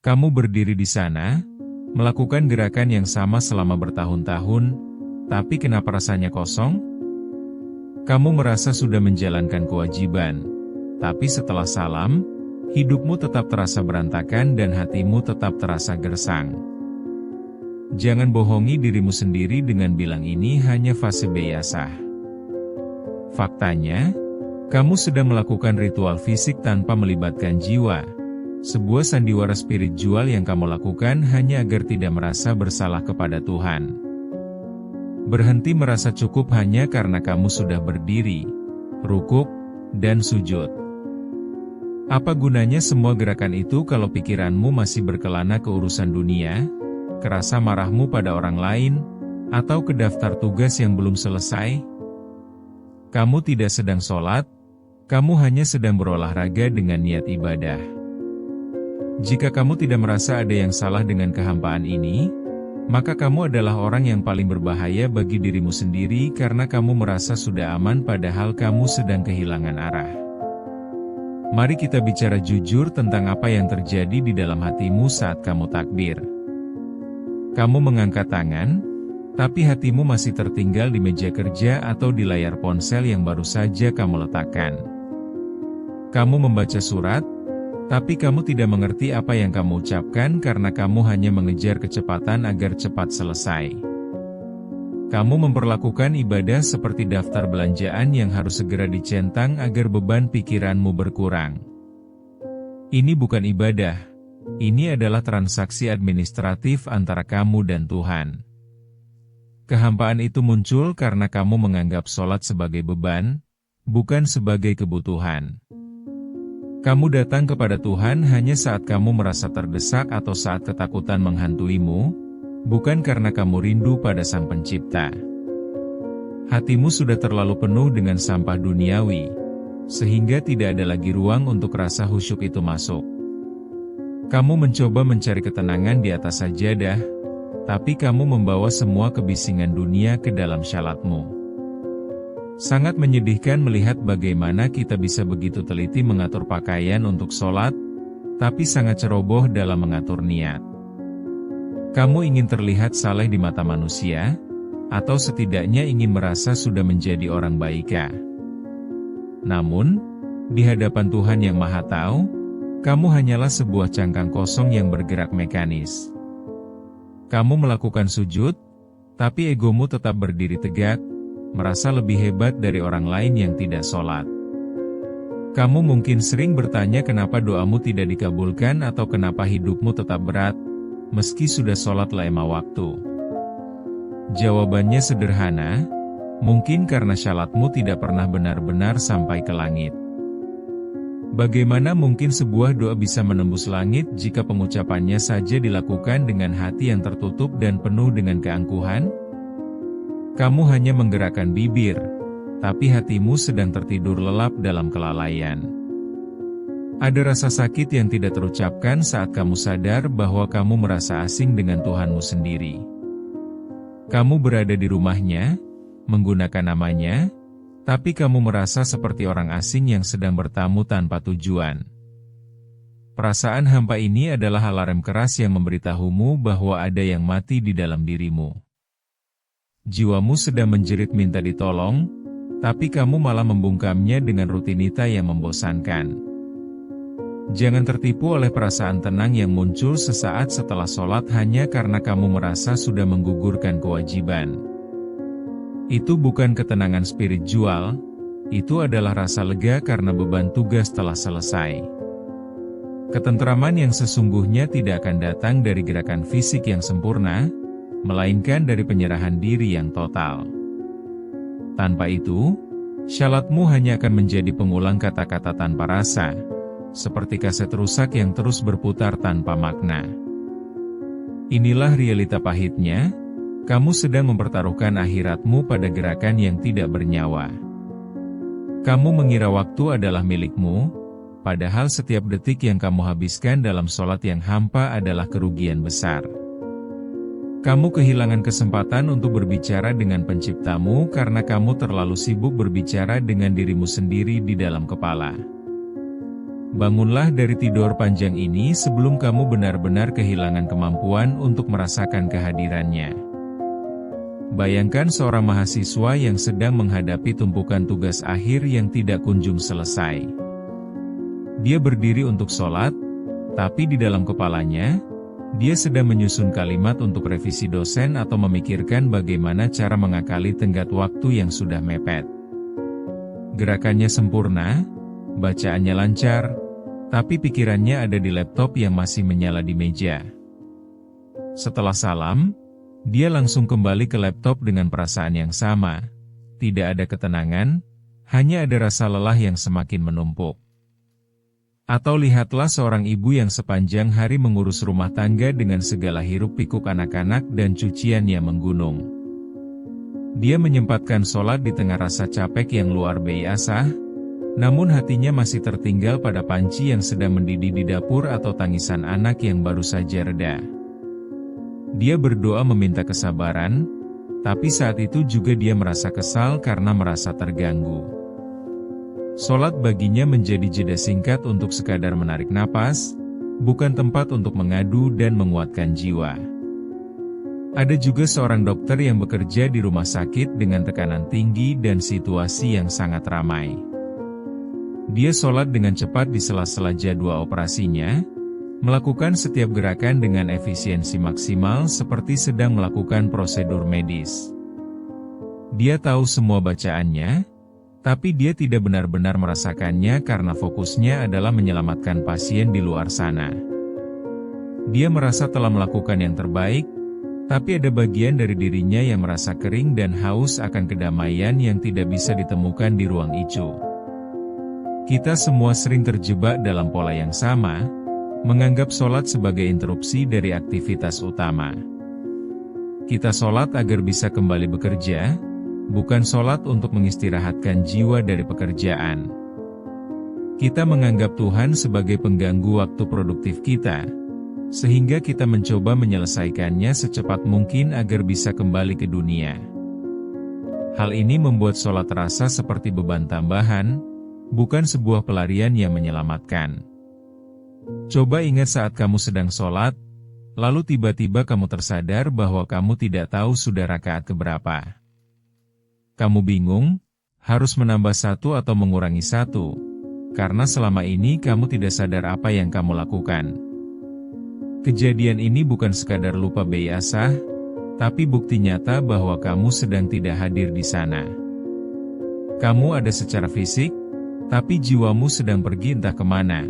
Kamu berdiri di sana, melakukan gerakan yang sama selama bertahun-tahun, tapi kenapa rasanya kosong? Kamu merasa sudah menjalankan kewajiban, tapi setelah salam, hidupmu tetap terasa berantakan dan hatimu tetap terasa gersang. Jangan bohongi dirimu sendiri dengan bilang ini hanya fase biasa. Faktanya, kamu sedang melakukan ritual fisik tanpa melibatkan jiwa. Sebuah sandiwara spiritual yang kamu lakukan hanya agar tidak merasa bersalah kepada Tuhan. Berhenti merasa cukup hanya karena kamu sudah berdiri, rukuk, dan sujud. Apa gunanya semua gerakan itu kalau pikiranmu masih berkelana ke urusan dunia, ke rasa marahmu pada orang lain, atau ke daftar tugas yang belum selesai? Kamu tidak sedang sholat, kamu hanya sedang berolahraga dengan niat ibadah. Jika kamu tidak merasa ada yang salah dengan kehampaan ini, maka kamu adalah orang yang paling berbahaya bagi dirimu sendiri karena kamu merasa sudah aman padahal kamu sedang kehilangan arah. Mari kita bicara jujur tentang apa yang terjadi di dalam hatimu saat kamu takbir. Kamu mengangkat tangan, tapi hatimu masih tertinggal di meja kerja atau di layar ponsel yang baru saja kamu letakkan. Kamu membaca surat, tapi kamu tidak mengerti apa yang kamu ucapkan karena kamu hanya mengejar kecepatan agar cepat selesai. Kamu memperlakukan ibadah seperti daftar belanjaan yang harus segera dicentang agar beban pikiranmu berkurang. Ini bukan ibadah, ini adalah transaksi administratif antara kamu dan Tuhan. Kehampaan itu muncul karena kamu menganggap sholat sebagai beban, bukan sebagai kebutuhan. Kamu datang kepada Tuhan hanya saat kamu merasa terdesak atau saat ketakutan menghantuimu, bukan karena kamu rindu pada Sang Pencipta. Hatimu sudah terlalu penuh dengan sampah duniawi, sehingga tidak ada lagi ruang untuk rasa khusyuk itu masuk. Kamu mencoba mencari ketenangan di atas sajadah, tapi kamu membawa semua kebisingan dunia ke dalam syalatmu. Sangat menyedihkan melihat bagaimana kita bisa begitu teliti mengatur pakaian untuk sholat, tapi sangat ceroboh dalam mengatur niat. Kamu ingin terlihat saleh di mata manusia, atau setidaknya ingin merasa sudah menjadi orang baik. Namun, di hadapan Tuhan yang Maha Tahu, kamu hanyalah sebuah cangkang kosong yang bergerak mekanis. Kamu melakukan sujud, tapi egomu tetap berdiri tegak, merasa lebih hebat dari orang lain yang tidak sholat. Kamu mungkin sering bertanya kenapa doamu tidak dikabulkan atau kenapa hidupmu tetap berat, meski sudah sholat 5 waktu. Jawabannya sederhana, mungkin karena syalatmu tidak pernah benar-benar sampai ke langit. Bagaimana mungkin sebuah doa bisa menembus langit jika pengucapannya saja dilakukan dengan hati yang tertutup dan penuh dengan keangkuhan? Kamu hanya menggerakkan bibir, tapi hatimu sedang tertidur lelap dalam kelalaian. Ada rasa sakit yang tidak terucapkan saat kamu sadar bahwa kamu merasa asing dengan Tuhanmu sendiri. Kamu berada di rumahnya, menggunakan namanya, tapi kamu merasa seperti orang asing yang sedang bertamu tanpa tujuan. Perasaan hampa ini adalah alarm keras yang memberitahumu bahwa ada yang mati di dalam dirimu. Jiwamu sedang menjerit minta ditolong, tapi kamu malah membungkamnya dengan rutinitas yang membosankan. Jangan tertipu oleh perasaan tenang yang muncul sesaat setelah sholat hanya karena kamu merasa sudah menggugurkan kewajiban. Itu bukan ketenangan spiritual, itu adalah rasa lega karena beban tugas telah selesai. Ketentraman yang sesungguhnya tidak akan datang dari gerakan fisik yang sempurna, melainkan dari penyerahan diri yang total. Tanpa itu, syalatmu hanya akan menjadi pengulang kata-kata tanpa rasa, seperti kaset rusak yang terus berputar tanpa makna. Inilah realita pahitnya, kamu sedang mempertaruhkan akhiratmu pada gerakan yang tidak bernyawa. Kamu mengira waktu adalah milikmu, padahal setiap detik yang kamu habiskan dalam sholat yang hampa adalah kerugian besar. Kamu kehilangan kesempatan untuk berbicara dengan penciptamu karena kamu terlalu sibuk berbicara dengan dirimu sendiri di dalam kepala. Bangunlah dari tidur panjang ini sebelum kamu benar-benar kehilangan kemampuan untuk merasakan kehadirannya. Bayangkan seorang mahasiswa yang sedang menghadapi tumpukan tugas akhir yang tidak kunjung selesai. Dia berdiri untuk sholat, tapi di dalam kepalanya, dia sedang menyusun kalimat untuk revisi dosen atau memikirkan bagaimana cara mengakali tenggat waktu yang sudah mepet. Gerakannya sempurna, bacaannya lancar, tapi pikirannya ada di laptop yang masih menyala di meja. Setelah salam, dia langsung kembali ke laptop dengan perasaan yang sama. Tidak ada ketenangan, hanya ada rasa lelah yang semakin menumpuk. Atau lihatlah seorang ibu yang sepanjang hari mengurus rumah tangga dengan segala hiruk-pikuk anak-anak dan cucian yang menggunung. Dia menyempatkan sholat di tengah rasa capek yang luar biasa, namun hatinya masih tertinggal pada panci yang sedang mendidih di dapur atau tangisan anak yang baru saja reda. Dia berdoa meminta kesabaran, tapi saat itu juga dia merasa kesal karena merasa terganggu. Sholat baginya menjadi jeda singkat untuk sekadar menarik napas, bukan tempat untuk mengadu dan menguatkan jiwa. Ada juga seorang dokter yang bekerja di rumah sakit dengan tekanan tinggi dan situasi yang sangat ramai. Dia sholat dengan cepat di sela-sela jadwal operasinya, melakukan setiap gerakan dengan efisiensi maksimal seperti sedang melakukan prosedur medis. Dia tahu semua bacaannya, tapi dia tidak benar-benar merasakannya karena fokusnya adalah menyelamatkan pasien di luar sana. Dia merasa telah melakukan yang terbaik, tapi ada bagian dari dirinya yang merasa kering dan haus akan kedamaian yang tidak bisa ditemukan di ruang icu. Kita semua sering terjebak dalam pola yang sama, menganggap sholat sebagai interupsi dari aktivitas utama. Kita sholat agar bisa kembali bekerja, bukan sholat untuk mengistirahatkan jiwa dari pekerjaan. Kita menganggap Tuhan sebagai pengganggu waktu produktif kita, sehingga kita mencoba menyelesaikannya secepat mungkin agar bisa kembali ke dunia. Hal ini membuat sholat terasa seperti beban tambahan, bukan sebuah pelarian yang menyelamatkan. Coba ingat saat kamu sedang sholat, lalu tiba-tiba kamu tersadar bahwa kamu tidak tahu sudah rakaat keberapa. Kamu bingung, harus menambah satu atau mengurangi satu, karena selama ini kamu tidak sadar apa yang kamu lakukan. Kejadian ini bukan sekadar lupa biasa, tapi bukti nyata bahwa kamu sedang tidak hadir di sana. Kamu ada secara fisik, tapi jiwamu sedang pergi entah kemana.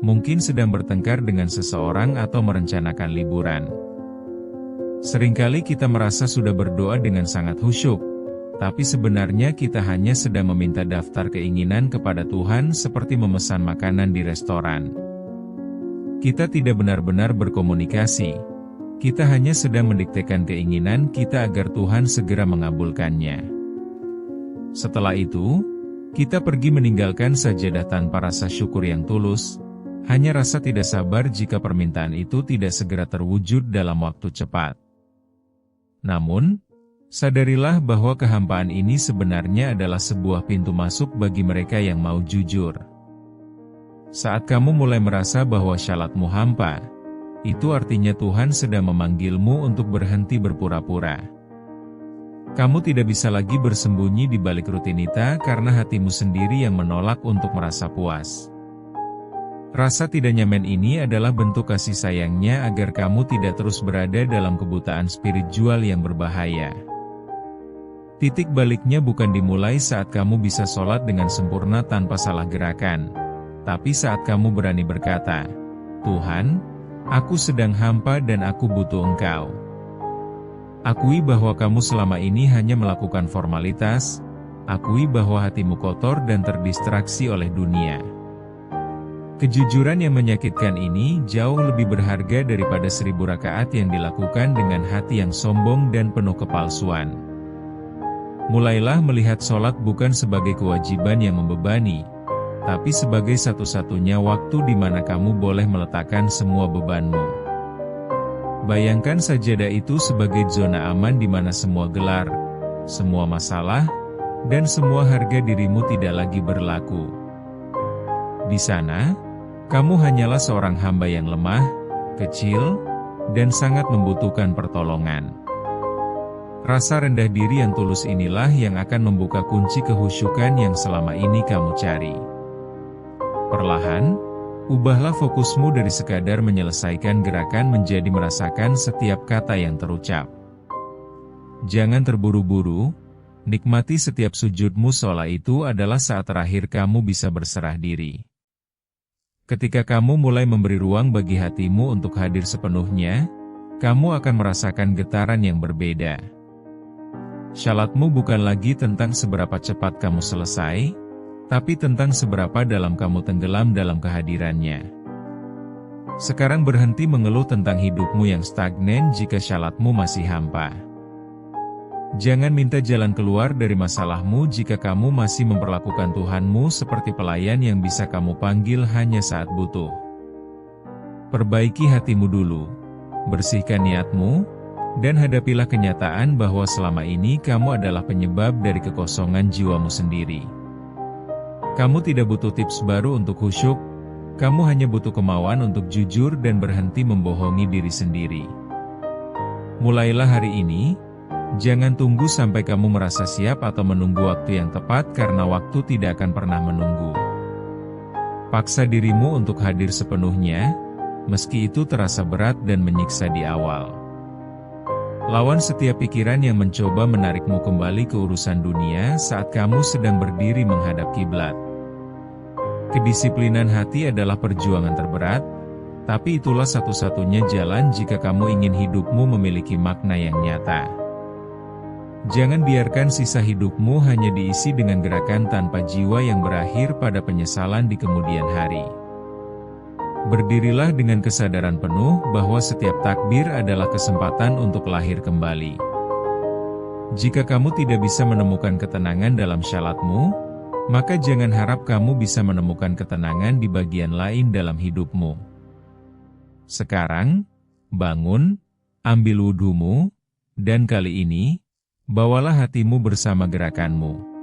Mungkin sedang bertengkar dengan seseorang atau merencanakan liburan. Seringkali kita merasa sudah berdoa dengan sangat khusyuk, tapi sebenarnya kita hanya sedang meminta daftar keinginan kepada Tuhan seperti memesan makanan di restoran. Kita tidak benar-benar berkomunikasi. Kita hanya sedang mendiktekan keinginan kita agar Tuhan segera mengabulkannya. Setelah itu, kita pergi meninggalkan sajadah tanpa rasa syukur yang tulus, hanya rasa tidak sabar jika permintaan itu tidak segera terwujud dalam waktu cepat. Namun, sadarilah bahwa kehampaan ini sebenarnya adalah sebuah pintu masuk bagi mereka yang mau jujur. Saat kamu mulai merasa bahwa syalatmu hampa, itu artinya Tuhan sedang memanggilmu untuk berhenti berpura-pura. Kamu tidak bisa lagi bersembunyi di balik rutinitas karena hatimu sendiri yang menolak untuk merasa puas. Rasa tidak nyaman ini adalah bentuk kasih sayangnya agar kamu tidak terus berada dalam kebutaan spiritual yang berbahaya. Titik baliknya bukan dimulai saat kamu bisa sholat dengan sempurna tanpa salah gerakan, tapi saat kamu berani berkata, "Tuhan, aku sedang hampa dan aku butuh Engkau." Akui bahwa kamu selama ini hanya melakukan formalitas, akui bahwa hatimu kotor dan terdistraksi oleh dunia. Kejujuran yang menyakitkan ini jauh lebih berharga daripada 1000 rakaat yang dilakukan dengan hati yang sombong dan penuh kepalsuan. Mulailah melihat sholat bukan sebagai kewajiban yang membebani, tapi sebagai satu-satunya waktu di mana kamu boleh meletakkan semua bebanmu. Bayangkan sajadah itu sebagai zona aman di mana semua gelar, semua masalah, dan semua harga dirimu tidak lagi berlaku. Di sana, Kamu hanyalah seorang hamba yang lemah, kecil, dan sangat membutuhkan pertolongan. Rasa rendah diri yang tulus inilah yang akan membuka kunci kehusyukan yang selama ini kamu cari. Perlahan, ubahlah fokusmu dari sekadar menyelesaikan gerakan menjadi merasakan setiap kata yang terucap. Jangan terburu-buru, nikmati setiap sujudmu seolah itu adalah saat terakhir kamu bisa berserah diri. Ketika kamu mulai memberi ruang bagi hatimu untuk hadir sepenuhnya, kamu akan merasakan getaran yang berbeda. Syalatmu bukan lagi tentang seberapa cepat kamu selesai, tapi tentang seberapa dalam kamu tenggelam dalam kehadirannya. Sekarang berhenti mengeluh tentang hidupmu yang stagnan jika syalatmu masih hampa. Jangan minta jalan keluar dari masalahmu jika kamu masih memperlakukan Tuhanmu seperti pelayan yang bisa kamu panggil hanya saat butuh. Perbaiki hatimu dulu, bersihkan niatmu, dan hadapilah kenyataan bahwa selama ini kamu adalah penyebab dari kekosongan jiwamu sendiri. Kamu tidak butuh tips baru untuk khusyuk, kamu hanya butuh kemauan untuk jujur dan berhenti membohongi diri sendiri. Mulailah hari ini. Jangan tunggu sampai kamu merasa siap atau menunggu waktu yang tepat karena waktu tidak akan pernah menunggu. Paksa dirimu untuk hadir sepenuhnya, meski itu terasa berat dan menyiksa di awal. Lawan setiap pikiran yang mencoba menarikmu kembali ke urusan dunia saat kamu sedang berdiri menghadap kiblat. Kedisiplinan hati adalah perjuangan terberat, tapi itulah satu-satunya jalan jika kamu ingin hidupmu memiliki makna yang nyata. Jangan biarkan sisa hidupmu hanya diisi dengan gerakan tanpa jiwa yang berakhir pada penyesalan di kemudian hari. Berdirilah dengan kesadaran penuh bahwa setiap takbir adalah kesempatan untuk lahir kembali. Jika kamu tidak bisa menemukan ketenangan dalam syalatmu, maka jangan harap kamu bisa menemukan ketenangan di bagian lain dalam hidupmu. Sekarang, bangun, ambil wudhumu, dan kali ini, bawalah hatimu bersama gerakanmu.